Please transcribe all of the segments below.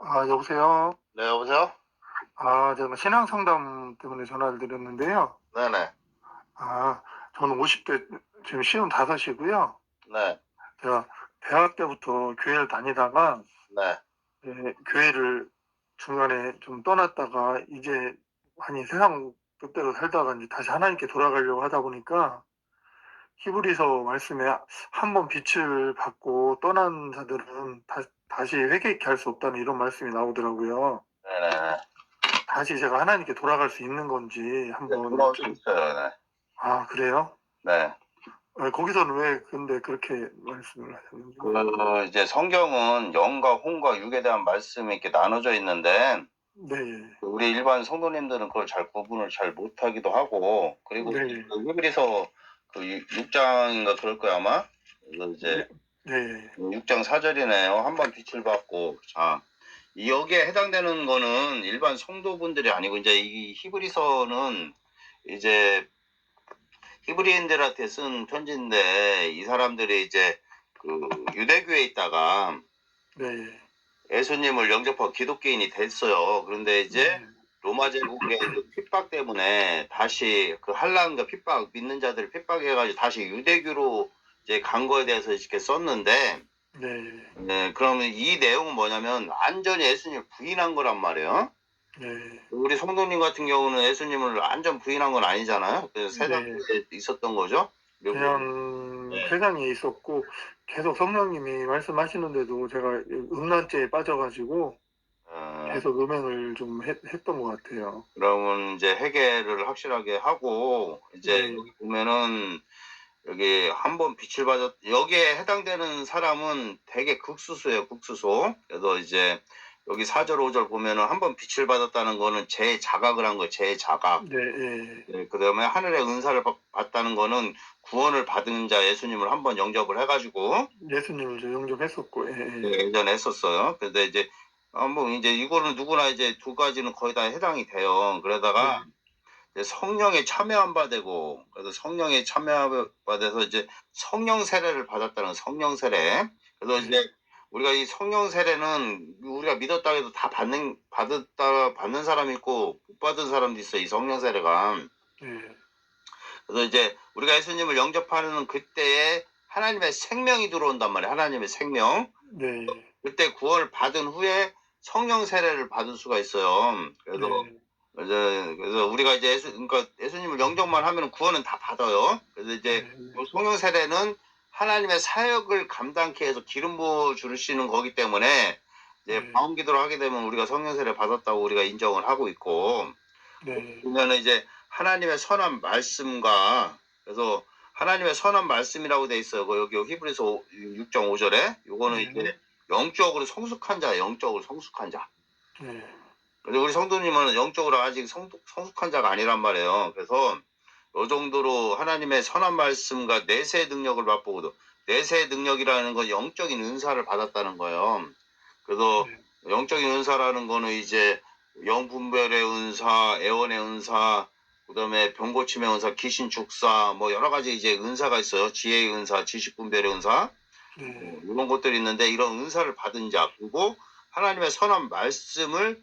여보세요? 네, 여보세요? 저는 신앙 상담 때문에 전화를 드렸는데요. 네네. 아, 저는 50대, 지금 55이고요. 네, 제가 대학 때부터 교회를 다니다가, 네, 교회를 중간에 좀 떠났다가, 이제 많이 세상 뜻대로 살다가 이제 다시 하나님께 돌아가려고 하다 보니까, 히브리서 말씀에 한 번 빛을 받고 떠난 자들은 다시 회개케 할 수 없다는 이런 말씀이 나오더라고요. 네네. 다시 제가 하나님께 돌아갈 수 있는 건지 네, 한번 돌아올 수 좀. 있어요, 네. 그래요? 네. 거기서는 왜 근데 그렇게 말씀을 하셨는지. 이제 성경은 영과 혼과 육에 대한 말씀이 이렇게 나눠져 있는데, 네. 우리 일반 성도님들은 그걸 잘 구분을 잘 못하기도 하고, 그리고 네. 그 히브리서 그 6장인가 그럴 거야, 아마? 그래서 네. 이제 네. 6장 4절이네요. 한 번 빛을 받고. 자, 여기에 해당되는 거는 일반 성도분들이 아니고, 이제 이 히브리서는 이제 히브리인들한테 쓴 편지인데 이 사람들이 이제 그 유대교에 있다가 네. 예수님을 영접하고 기독교인이 됐어요. 그런데 이제 네. 로마 제국의 그 핍박 때문에 다시 그 한란과 핍박 믿는 자들을 핍박해가지고 다시 유대교로 이제 간 거에 대해서 이렇게 썼는데, 네. 네, 그러면 이 내용은 뭐냐면 완전히 예수님을 부인한 거란 말이에요. 네. 우리 성도님 같은 경우는 예수님을 완전 부인한 건 아니잖아요. 그래서 세상에 네. 있었던 거죠. 그리고 그냥 네. 세상에 있었고 계속 성령님이 말씀하시는데도 제가 음란죄에 빠져가지고 어, 계속 음행을 좀 했던 것 같아요. 그러면 이제 회개를 확실하게 하고 이제 네. 여기 보면은 여기 한번 빛을 받았 여기에 해당되는 사람은 되게 극소수예요, 극소수. 그래서 이제 여기 4절 5절 보면은 한번 빛을 받았다는 거는 재자각을 한 거예요. 재자각. 네. 예. 네, 그다음에 하늘의 은사를 받다는 거는 구원을 받은 자 예수님을 한번 영접을 해 가지고 예수님을 저 영접했었고. 예. 네, 예. 예전에 했었어요. 근데 이제 뭐 이제 이거는 누구나 이제 두 가지는 거의 다 해당이 돼요. 그러다가 네. 이제 성령에 참여한 바 되고, 그래서 성령에 참여한 바 돼서 이제 성령 세례를 받았다는 성령 세례. 그래서 네. 이제 우리가 이 성령 세례는 우리가 믿었다 해도 다 받는 사람이 있고 못 받은 사람도 있어요. 이 성령 세례가. 네. 그래서 이제 우리가 예수님을 영접하는 그때에 하나님의 생명이 들어온단 말이에요. 하나님의 생명. 네. 그때 구원을 받은 후에 성령 세례를 받을 수가 있어요. 네. 그래서 우리가 이제 그러니까 예수님을 영접만 하면 구원은 다 받아요. 그래서 이제 네. 요 성령 세례는 하나님의 사역을 감당케 해서 기름 부어 주시는 거기 때문에 이제 네. 방언 기도를 하게 되면 우리가 성령 세례 받았다고 우리가 인정을 하고 있고, 네. 보면은 이제 하나님의 선한 말씀과, 그래서 하나님의 선한 말씀이라고 돼 있어요. 여기 히브리서 6장 5절에 요거는 네. 이제 영적으로 성숙한 자, 영적으로 성숙한 자. 네. 근데 우리 성도님은 영적으로 아직 성숙한 자가 아니란 말이에요. 그래서 요 정도로 하나님의 선한 말씀과 내세의 능력을 맛보고도, 내세의 능력이라는 건 영적인 은사를 받았다는 거예요. 그래서 네. 영적인 은사라는 거는 이제 영분별의 은사, 애원의 은사, 그다음에 병고침의 은사, 귀신 축사, 뭐 여러 가지 이제 은사가 있어요. 지혜의 은사, 지식 분별의 은사, 네. 이런 것들이 있는데 이런 은사를 받은 자, 그리고 하나님의 선한 말씀을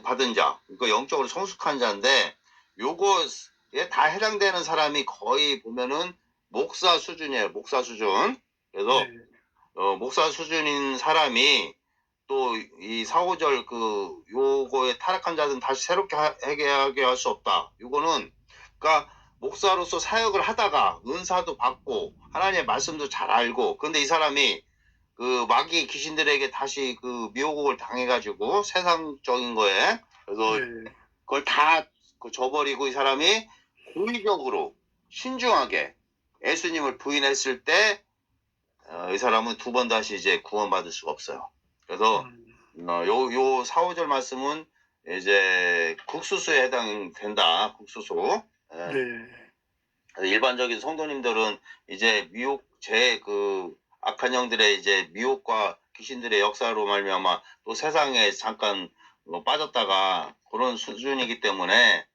받은 자, 그러니까 영적으로 성숙한 자인데 요거에 다 해당되는 사람이 거의 보면은 목사 수준이에요. 목사 수준. 그래서 네. 목사 수준인 사람이 또 이 사오절 요거에 타락한 자들은 다시 새롭게 회개하게 할 수 없다. 요거는 그러니까 목사로서 사역을 하다가 은사도 받고 하나님의 말씀도 잘 알고, 근데 이 사람이 마귀 귀신들에게 다시 미혹을 당해가지고 세상적인 거에, 그래서 네. 그걸 다 저버리고 이 사람이 고의적으로 신중하게 예수님을 부인했을 때 이 사람은 두 번 다시 이제 구원받을 수가 없어요. 그래서 음. 요 4, 5절 말씀은 이제 국수수에 해당된다. 국수수. 예. 네. 일반적인 성도님들은 이제 악한 영들의 이제 미혹과 귀신들의 역사로 말미암아 또 세상에 잠깐 빠졌다가 그런 수준이기 때문에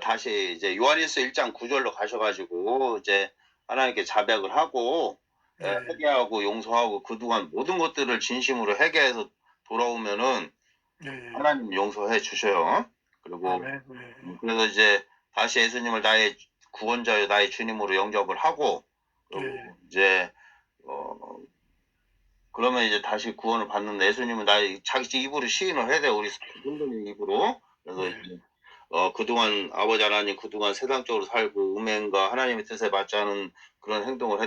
다시 이제 요한일서 1장 9절로 가셔가지고 이제 하나님께 자백을 하고 네. 회개하고 용서하고 그동안 모든 것들을 진심으로 회개해서 돌아오면은 네. 하나님 용서해 주셔요. 그리고 아멘. 네. 그래서 이제 다시 예수님을 나의 구원자요 나의 주님으로 영접을 하고 네. 그리고 이제 어 그러면 이제 다시 구원을 받는 예수님은 나의 자기 입으로 시인을 해야 돼요. 우리 흔드는 입으로. 그래서 네. 이제 그동안 아버지 하나님 그동안 세상적으로 살고 음행과 하나님의 뜻에 맞지 않은 그런 행동을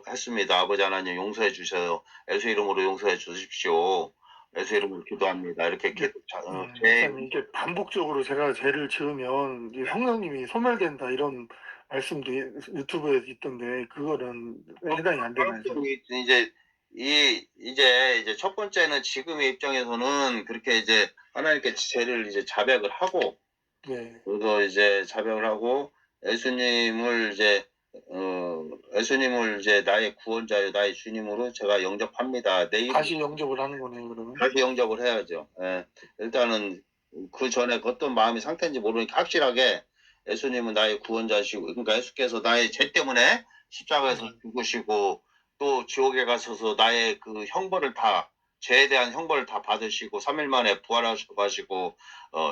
했습니다. 아버지 하나님 용서해 주셔요. 예수 이름으로 용서해 주십시오. 예수 이름으로 기도합니다. 이렇게 네. 계속 제 목사님, 이게 반복적으로 제가 죄를 지으면 이 성령님이 소멸된다 이런 말씀도 유튜브에 있던데 그거는 해당이 안 되나요? 이제 이제 첫 번째는 지금의 입장에서는 그렇게 이제 하나님께 죄를 이제 자백을 하고 네. 그래서 이제 자백을 하고 예수님을 이제 예수님을 이제 나의 구원자요 나의 주님으로 제가 영접합니다. 내 입으로 다시 영접을 하는 거네요, 그러면. 다시 영접을 해야죠. 예. 일단은 그 전에 어떤 마음의 상태인지 모르니까 확실하게 예수님은 나의 구원자시고 그러니까 예수께서 나의 죄 때문에 십자가에서 죽으시고 또 지옥에 가셔서 나의 그 형벌을 다 죄에 대한 형벌을 다 받으시고 3일 만에 부활하셔 가지고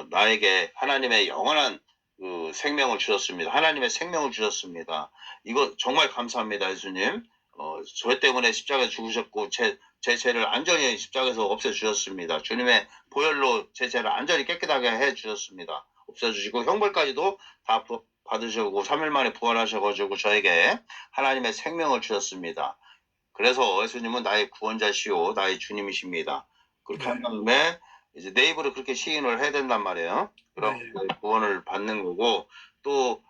나에게 하나님의 영원한 그 생명을 주셨습니다. 하나님의 생명을 주셨습니다. 이거 정말 감사합니다, 예수님. 저 때문에 십자가에 죽으셨고 제 죄를 안전히 십자가에서 없애주셨습니다. 주님의 보혈로 제 죄를 안전히 깨끗하게 해주셨습니다. 없애주시고 형벌까지도 다 받으시고 3일 만에 부활하셔가지고 저에게 하나님의 생명을 주셨습니다. 그래서 예수님은 나의 구원자시오 나의 주님이십니다. 그렇게 한 네. 다음에 이제 내 입으로 그렇게 시인을 해야 된단 말이에요. 그럼 네. 구원을 받는 거고 또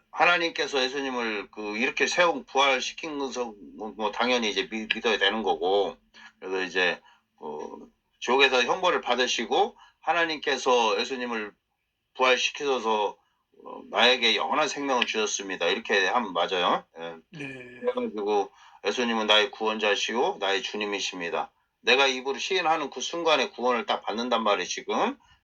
하나님께서 예수님을 이렇게 세운 부활시킨 것은 뭐 당연히 이제 믿어야 되는 거고 그래서 이제 지옥에서 형벌을 받으시고 하나님께서 예수님을 부활시키셔서 나에게 영원한 생명을 주셨습니다. 이렇게 하면 맞아요. 예. 네. 그래가지고 예수님은 나의 구원자시오 나의 주님이십니다. 내가 입으로 시인하는 그 순간에 구원을 딱 받는단 말이에요. 지금